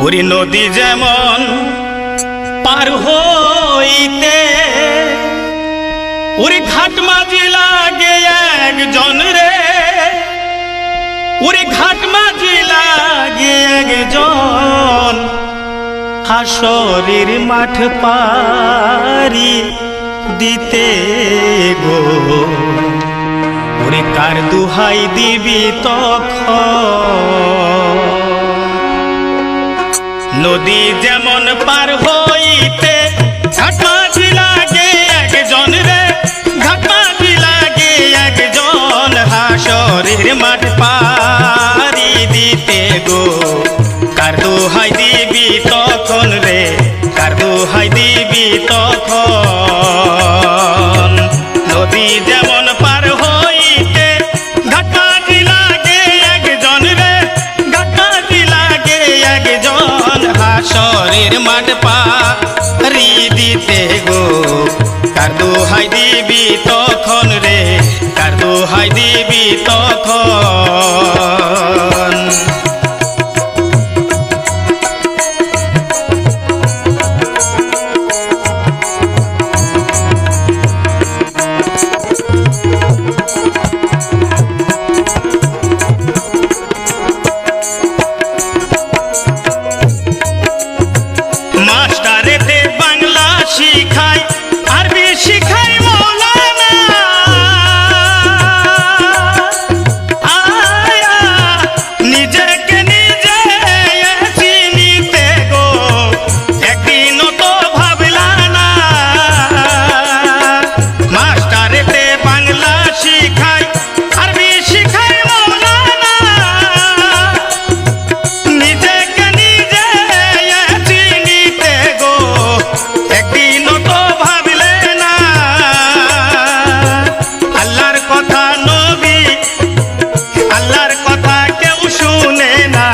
ওরে নদী যেমন পার হইতে ওরে ঘাট মাঝি লাগে একজন রে, ওরে ঘাট মাঝি লাগে একজন, হাসরের মাঠ পারি দিতে গো। ওরে কার দুহাই দিবি তখন, নদী যেমন পার হইতে ঘাট মাঝি লাগে একজন রে, ঘাট মাঝি লাগে একজন, হাসরের মাঠ পারি দিতে গো। কার দুহাই দিবি তখন রে, কার দুহাই দিবি তখন, নদী যেমন পার হইতে ঘাট মাঝি লাগে একজন রে, ঘাট মাঝি লাগে একজন, হাসরের মাঠ পারি দিতে গো। কার দুহাই দিবি তখন রে, কার দুহাই দিবি তখন। মাস্টারেতে বাংলা শিখায়, আরবি শিখায় মৌলানা, নিজেকে নিজে চিনিতে গো একদিনও তো ভাবলা না। মাস্টারেতে বাংলা শিখায়, আরবি শিখায় মৌলানা, নিজেকে নিজে চিনিতে গো একদিনও তো ভাবলে না। আল্লাহর কথা নবী, আল্লাহর কথা কেউ শুনে না,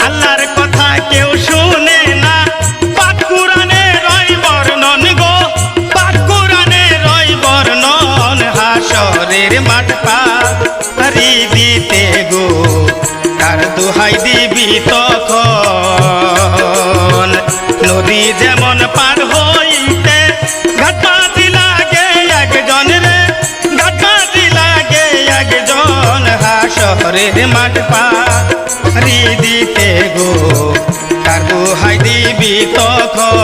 আল্লাহর কথা কেউ শুনে না। পাক কুরআনে রয় বর্ণন গো, পাক কুরআনে রয় বর্ণন, হাসরের মাঠ পারি দিতে গো। কার দুহাই দিবি তখন, নদী যেমন পার হইতে ঘাট মাঝি লাগে একজন রে, ঘাট মাঝি লাগে একজন, হাসরের মাঠ পারি দিতে গো। কার দুহাই দিবি তখন।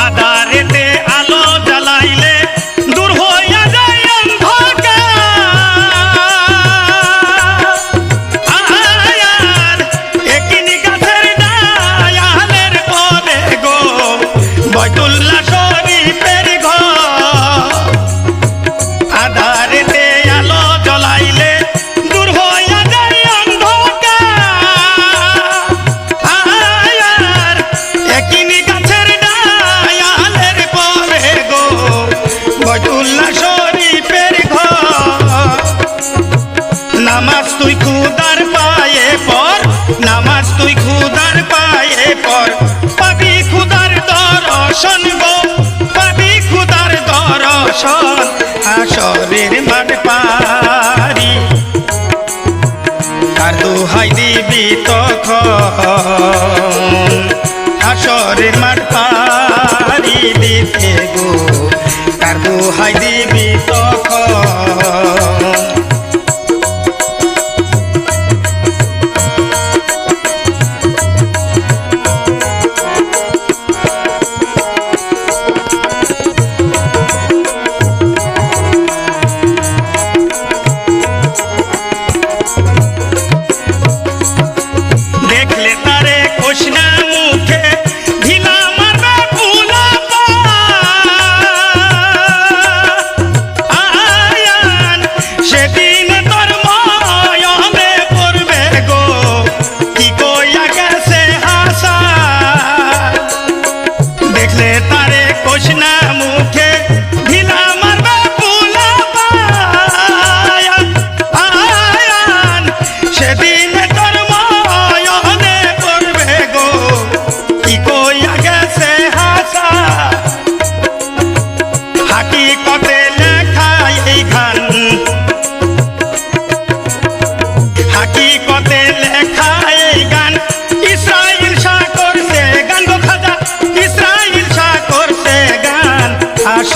আধারেতে আলো জ্বালাইলে দূর হইয়া যায় অন্ধকার, একিনি গাছের ডায়ালের পরে গো বৈতুল্লাহ শরীফের ঘর। আধারেতে আলো জ্বলাইলে দূর হইয়া যায় অন্ধকার, একিনি গাছের ডায়ালের পরে গো বৈতুল্লাহ শরীফের ঘর। নামাজ তুই খুদার পায়ে পর, নামাজ তুই খুদার পায়ে পর, পাবি খুদার দর্শন গো, পাবি খুদার দর্শন, হাসরের মাঠ পারি কার দুহাই দিবি তখন, হাসরের মাঠ পারি দিতে গো। কার দুহাই দিবি তখন। দেখলে তারে কোশনা মুখে ঢিলা মারবে ফুলা আয়ান, সেদিন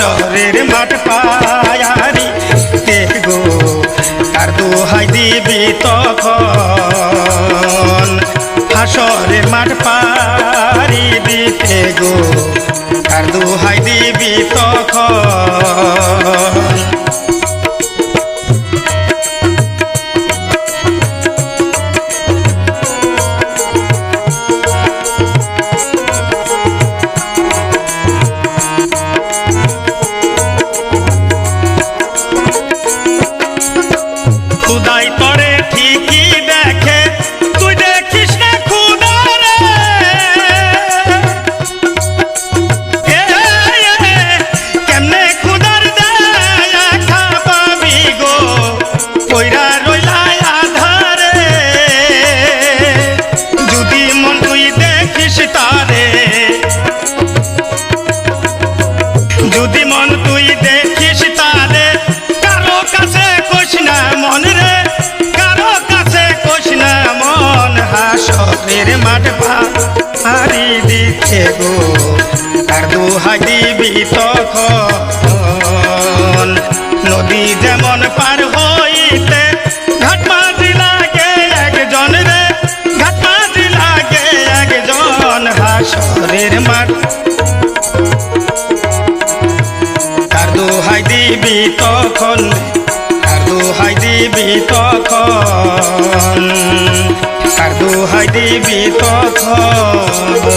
হাসরের মাঠ পায়ারি তে গো কার দোহাই দিবি তখন হাসরের মাঠ পারি দিতে গো কার দোহাই দিবি তখন খুদাই তরে ঠিকই দেখে তুই দেখিস না খুদারে কেমনে খুদার দেখা পাবি গো কইরা রইলাই আধারে যদি মন তুই দেখিস তারে যদি মন তুই দেখিস তারে কারো কাছে কোশ না মন রে কারো কাছে কোশ না মন হাসরের মাঠ পারি দিতে গো কার দোহাই দিবি তখন নদী যেমন পার হইতে ঘাট মাঝি লাগে একজন রে ঘাট মাঝি লাগে একজন হাসরের মাঠ কার দোহাই দিবি তখন কার দোহাই দিবি তখন কার দোহাই দিবি তখন